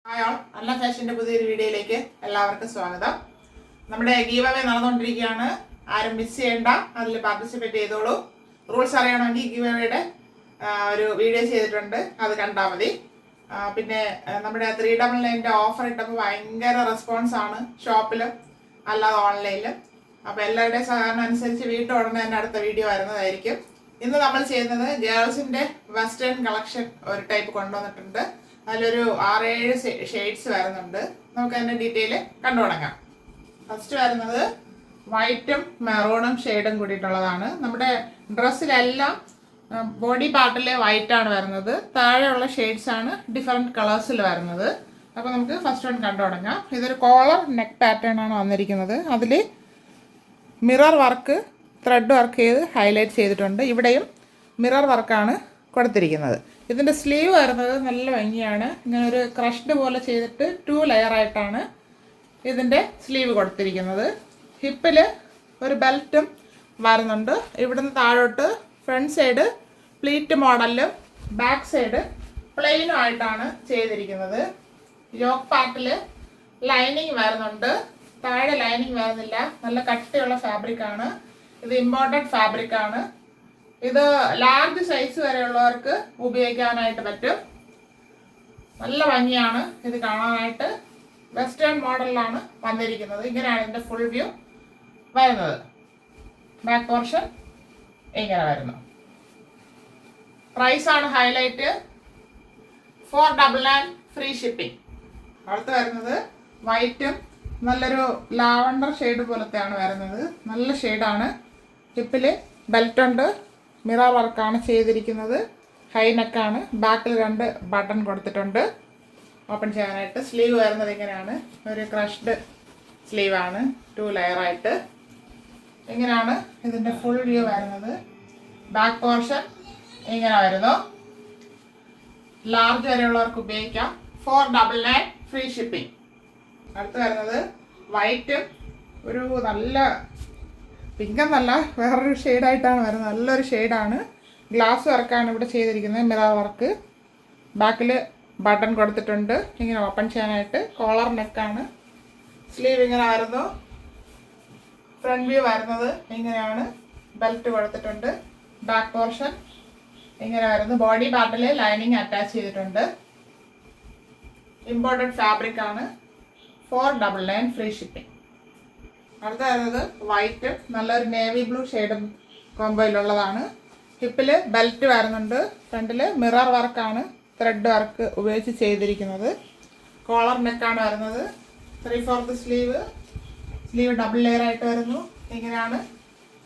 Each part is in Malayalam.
ഹായ് ഓൾ, അന്ന ഫാഷൻ്റെ പുതിയൊരു വീഡിയോയിലേക്ക് എല്ലാവർക്കും സ്വാഗതം. നമ്മുടെ ഗീവ് അവേ നടന്നുകൊണ്ടിരിക്കുകയാണ്. ആരും മിസ് ചെയ്യണ്ട, അതിൽ പാർട്ടിസിപ്പേറ്റ് ചെയ്തോളൂ. റൂൾസ് അറിയണമെങ്കിൽ ഗീവ് അവേയുടെ ഒരു വീഡിയോ ചെയ്തിട്ടുണ്ട്, അത് കണ്ടാൽ മതി. പിന്നെ നമ്മുടെ 399 ഓഫർ ഇട്ടപ്പോൾ ഭയങ്കര റെസ്പോൺസാണ്, ഷോപ്പിലും അല്ലാതെ ഓൺലൈനിലും. അപ്പോൾ എല്ലാവരുടെയും സഹകരണം അനുസരിച്ച് ഉടനെ തന്നെ അടുത്ത വീഡിയോ വരുന്നതായിരിക്കും. ഇന്ന് നമ്മൾ ചെയ്യുന്നത് ഗേൾസിൻ്റെ വെസ്റ്റേൺ കളക്ഷൻ ഒരു ടൈപ്പ് കൊണ്ടുവന്നിട്ടുണ്ട്. അതിലൊരു 6-7 ഷെയ്ഡ്സ് വരുന്നുണ്ട്. നമുക്ക് അതിൻ്റെ ഡീറ്റെയിൽ കണ്ടു തുടങ്ങാം. ഫസ്റ്റ് വരുന്നത് വൈറ്റും മെറൂണും ഷെയ്ഡും കൂടിയിട്ടുള്ളതാണ്. നമ്മുടെ ഡ്രസ്സിലെല്ലാം ബോഡി പാർട്ടിൽ വൈറ്റാണ് വരുന്നത്, താഴെയുള്ള ഷെയ്ഡ്സ് ആണ് ഡിഫറെൻറ്റ് കളേഴ്സിൽ വരുന്നത്. അപ്പോൾ നമുക്ക് ഫസ്റ്റ് വൺ കണ്ടു തുടങ്ങാം. ഇതൊരു കോളർ നെക്ക് പാറ്റേൺ ആണ് വന്നിരിക്കുന്നത്. അതിൽ മിറർ വർക്ക്, ത്രെഡ് വർക്ക് ചെയ്ത് ഹൈലൈറ്റ് ചെയ്തിട്ടുണ്ട്. ഇവിടെയും മിറർ വർക്കാണ് കൊടുത്തിരിക്കുന്നത്. ഇതിൻ്റെ സ്ലീവ് വരുന്നത് നല്ല ഭംഗിയാണ്. ഇങ്ങനെ ഒരു ക്രഷ്ഡ് പോലെ ചെയ്തിട്ട് 2 ലെയറായിട്ടാണ് ഇതിൻ്റെ സ്ലീവ് കൊടുത്തിരിക്കുന്നത്. ഹിപ്പിൽ ഒരു ബെൽറ്റും വരുന്നുണ്ട്. ഇവിടുന്ന് താഴോട്ട് ഫ്രണ്ട് സൈഡ് പ്ലീറ്റ് മോഡലിലും ബാക്ക് സൈഡ് പ്ലെയിനും ആയിട്ടാണ് ചെയ്തിരിക്കുന്നത്. യോക്ക് പാർട്ടിൽ ലൈനിങ് വരുന്നുണ്ട്, താഴെ ലൈനിങ് വരുന്നില്ല. നല്ല കട്ടിയുള്ള ഫാബ്രിക്കാണ്. ഇത് ഇമ്പോർട്ടഡ് ഫാബ്രിക്കാണ്. ഇത് ലാർജ് സൈസ് വരെയുള്ളവർക്ക് ഉപയോഗിക്കാനായിട്ട് പറ്റും. നല്ല ഭംഗിയാണ് ഇത് കാണാനായിട്ട്. വെസ്റ്റേൺ മോഡലിലാണ് വന്നിരിക്കുന്നത്. ഇങ്ങനെയാണ് ഇതിൻ്റെ ഫുൾ വ്യൂ വരുന്നത്. ബാക്ക് പോർഷൻ ഇങ്ങനെ വരുന്നു. പ്രൈസാണ് ഹൈലൈറ്റ്. 499 free shipping. അടുത്ത് വരുന്നത് വൈറ്റും നല്ലൊരു ലാവണ്ടർ ഷെയ്ഡ് പോലത്തെയാണ് വരുന്നത്. നല്ല ഷെയ്ഡാണ്. ഹിപ്പിൽ ബെൽറ്റുണ്ട്, മിറർ വർക്കാണ് ചെയ്തിരിക്കുന്നത്. ഹൈ നെക്കാണ്. ബാക്കിൽ 2 ബട്ടൺ കൊടുത്തിട്ടുണ്ട് ഓപ്പൺ ചെയ്യാനായിട്ട്. സ്ലീവ് വരുന്നത് ഇങ്ങനെയാണ്. ഒരു ക്രഷ്ഡ് സ്ലീവാണ്, 2 ലെയറായിട്ട്. ഇങ്ങനെയാണ് ഇതിൻ്റെ ഫുൾ വ്യൂ വരുന്നത്. ബാക്ക് പോർഷൻ ഇങ്ങനെ വരുന്നു. ലാർജ് വരെയുള്ളവർക്ക് ഉപയോഗിക്കാം. 499 ഫ്രീ ഷിപ്പിംഗ്. അടുത്ത് വരുന്നത് വൈറ്റും ഒരു നല്ല പിങ്ക് എന്നല്ല, വേറൊരു ഷെയ്ഡായിട്ടാണ് വരുന്നത്. നല്ലൊരു ഷെയ്ഡാണ്. ഗ്ലാസ് വർക്കാണ് ഇവിടെ ചെയ്തിരിക്കുന്നത്, മിറർ വർക്ക്. ബാക്കിൽ ബട്ടൺ കൊടുത്തിട്ടുണ്ട് ഇങ്ങനെ ഓപ്പൺ ചെയ്യാനായിട്ട്. കോളർ നെക്കാണ്. സ്ലീവ് ഇങ്ങനെ വരുന്നു. ഫ്രണ്ട് വ്യൂ വരുന്നത് ഇങ്ങനെയാണ്. ബെൽറ്റ് കൊടുത്തിട്ടുണ്ട്. ബാക്ക് പോർഷൻ ഇങ്ങനെ വരുന്നു. ബോഡി പാർട്ടിൽ ലൈനിങ് അറ്റാച്ച് ചെയ്തിട്ടുണ്ട്. ഇമ്പോർട്ടഡ് ഫാബ്രിക്കാണ്. 499 free shipping. അടുത്ത വരുന്നത് വൈറ്റ്, നല്ലൊരു നേവി ബ്ലൂ ഷെയ്ഡും കോംബോയിലുള്ളതാണ്. ഹിപ്പിൽ ബെൽറ്റ് വരുന്നുണ്ട്. ഫ്രണ്ടിൽ മിറർ വർക്കാണ് ത്രെഡ് വർക്ക് ഉപയോഗിച്ച് ചെയ്തിരിക്കുന്നത്. കോളർ നെക്കാണ് വരുന്നത്. 3/4 സ്ലീവ്. സ്ലീവ് ഡബിൾ ലെയർ ആയിട്ട് വരുന്നു. ഇങ്ങനെയാണ്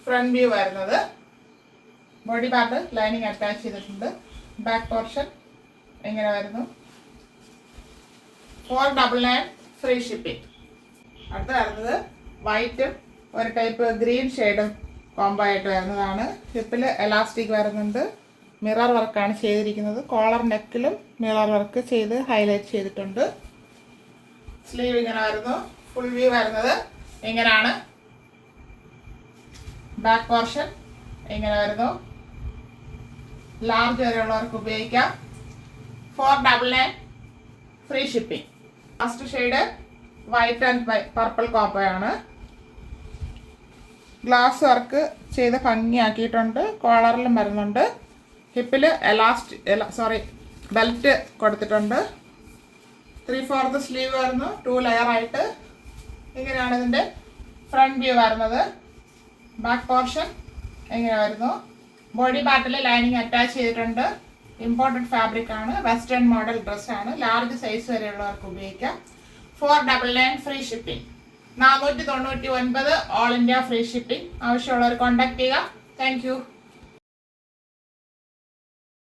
ഫ്രണ്ട് വ്യൂ വരുന്നത്. ബോഡി പാർട്ട് ലൈനിങ് അറ്റാച്ച് ചെയ്തിട്ടുണ്ട്. ബാക്ക് പോർഷൻ ഇങ്ങനെ വരുന്നു. 499 ഫ്രീ ഷിപ്പിംഗ്. അടുത്ത വരുന്നത് വൈറ്റും ഒരു ടൈപ്പ് ഗ്രീൻ ഷെയ്ഡും കോംബോ ആയിട്ട് വരുന്നതാണ്. ഹിപ്പിൽ എലാസ്റ്റിക് വരുന്നുണ്ട്. മിറർ വർക്കാണ് ചെയ്തിരിക്കുന്നത്. കോളർ നെക്കിലും മിറർ വർക്ക് ചെയ്ത് ഹൈലൈറ്റ് ചെയ്തിട്ടുണ്ട്. സ്ലീവ് ഇങ്ങനെ വരുന്നു. ഫുൾ വ്യൂ വരുന്നത് ഇങ്ങനെയാണ്. ബാക്ക് പോർഷൻ ഇങ്ങനെ വരുന്നു. ലാർജ് വരെയുള്ളവർക്ക് ഉപയോഗിക്കാം. 499 free shipping. First shade white and purple കോപ്പയാണ്. ഗ്ലാസ് വർക്ക് ചെയ്ത് ഭംഗിയാക്കിയിട്ടുണ്ട്. കോളറിലും വരുന്നുണ്ട്. ഹിപ്പിൽ ബെൽറ്റ് കൊടുത്തിട്ടുണ്ട്. 3/4 സ്ലീവ് വരുന്നു. 2 ലെയറായിട്ട്. ഇങ്ങനെയാണ് ഇതിൻ്റെ ഫ്രണ്ട് വ്യൂ വരുന്നത്. ബാക്ക് പോർഷൻ ഇങ്ങനെ വരുന്നു. ബോഡി പാർട്ടിൽ ലൈനിങ് അറ്റാച്ച് ചെയ്തിട്ടുണ്ട്. ഇമ്പോർട്ടഡ് ഫാബ്രിക്കാണ്. വെസ്റ്റേൺ മോഡൽ ഡ്രസ്സാണ്. ലാർജ് സൈസ് വരെയുള്ളവർക്ക് ഉപയോഗിക്കാം. 499 free shipping. 499 all India free shipping. ആവശ്യമുള്ളവർ കോൺടാക്ട് ചെയ്യുക. Thank you.